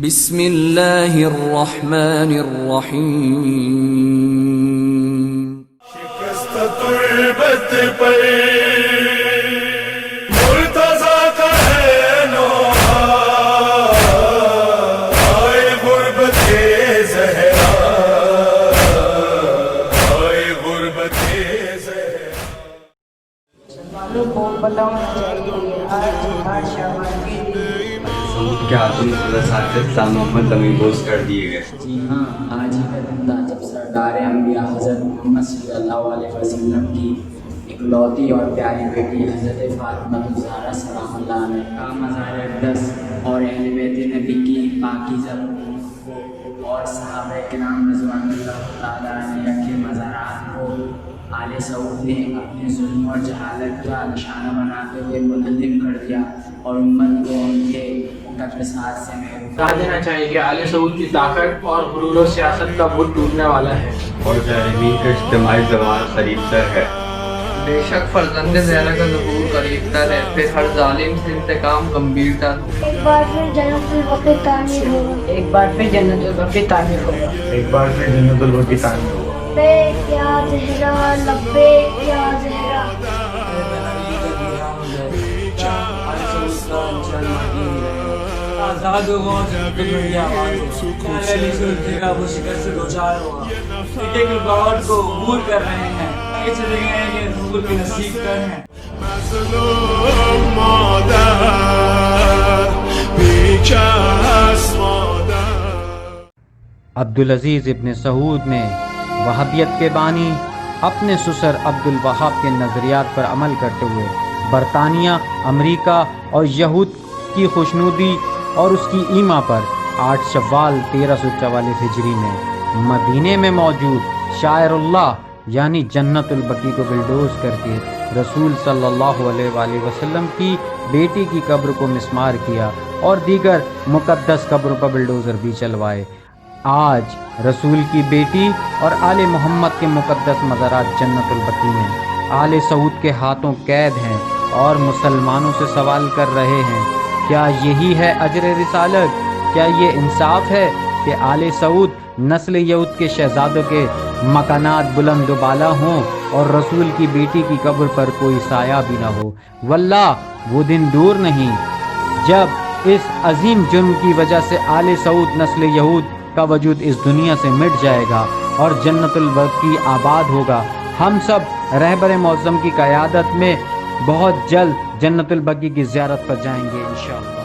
بسم اللہ الرحمن الرحیم شکست تربت پر مرتضی کا ہے نوحہ آئے غربت زہرا آئے غربت زہرا کیا تم اساتذہ محمد امین بوس کر دیے گئے؟ جی ہاں، آج ہی کا دن تھا جب سرکار انبیاء حضرت محمد صلی اللہ علیہ وسلم کی اکلوتی اور پیاری بیٹی حضرت فاطمہ الزہرا سلام اللہ علیہ کا مزار اقدس اور اہل بیت نبی کی پاکیزہ اور صحابہ کرام رضوان اللہ تعالیٰ علیہ کے مزارات کو آل سعود نے اپنے ظلم اور جہالت کا نشانہ بناتے ہوئے منہدم کر دیا اور امت کو ان کے مقدسات سے محروم بتا دینا چاہیے کہ آل سعود کی طاقت اور غرور و سیاست کا بت ٹوٹنے والا ہے اور ظالمین کا اجتماعی زوال قریب تر ہے۔ بے شک فرزند زہرا کا ظہور قریب تر ہے، پھر ہر ظالم سے انتقام گمبھیر تر ہو۔ ایک بار پھر جنت البقیع تعمیر ہوگا، ایک بار پھر جنت البقیع تعمیر ہوگا، ایک بار پھر جنت البقیع تعمیر ہوگا۔ لبیک یا زہرا، لبیک یا زہرا۔ آزاد ہوگا اور جنت البقیع آباد ہوگا۔ علی سعود کا وہ شکست سے دوچار ہوگا۔ ایک ایک رکاوٹ کو عبور کر رہے ہیں، یہ چلے گئے ہیں کہ عبور کی نصیب کر ہیں۔ مظلوم مادر بیکس مادر۔ عبدالعزیز ابن سعود نے وہابیت کے بانی اپنے سسر عبدالوہاب کے نظریات پر عمل کرتے ہوئے برطانیہ، امریکہ اور یہود کی خوشنودی اور اس کی ایما پر 8 شوال 1344 ہجری میں مدینے میں موجود شاعر اللہ یعنی جنت البقیع کو بلڈوز کر کے رسول صلی اللہ علیہ وآلہ وسلم کی بیٹی کی قبر کو مسمار کیا اور دیگر مقدس قبروں پر بلڈوزر بھی چلوائے۔ آج رسول کی بیٹی اور آل محمد کے مقدس مزارات جنت البقیع میں آل سعود کے ہاتھوں قید ہیں اور مسلمانوں سے سوال کر رہے ہیں، کیا یہی ہے اجر رسالت؟ کیا یہ انصاف ہے کہ آل سعود نسل یہود کے شہزادوں کے مکانات بلند و بالا ہوں اور رسول کی بیٹی کی قبر پر کوئی سایہ بھی نہ ہو؟ واللہ وہ دن دور نہیں جب اس عظیم جرم کی وجہ سے آل سعود نسل یہود کا وجود اس دنیا سے مٹ جائے گا اور جنت البقیع آباد ہوگا۔ ہم سب رہبر معظم کی قیادت میں بہت جلد جنت البقیع کی زیارت پر جائیں گے انشاءاللہ۔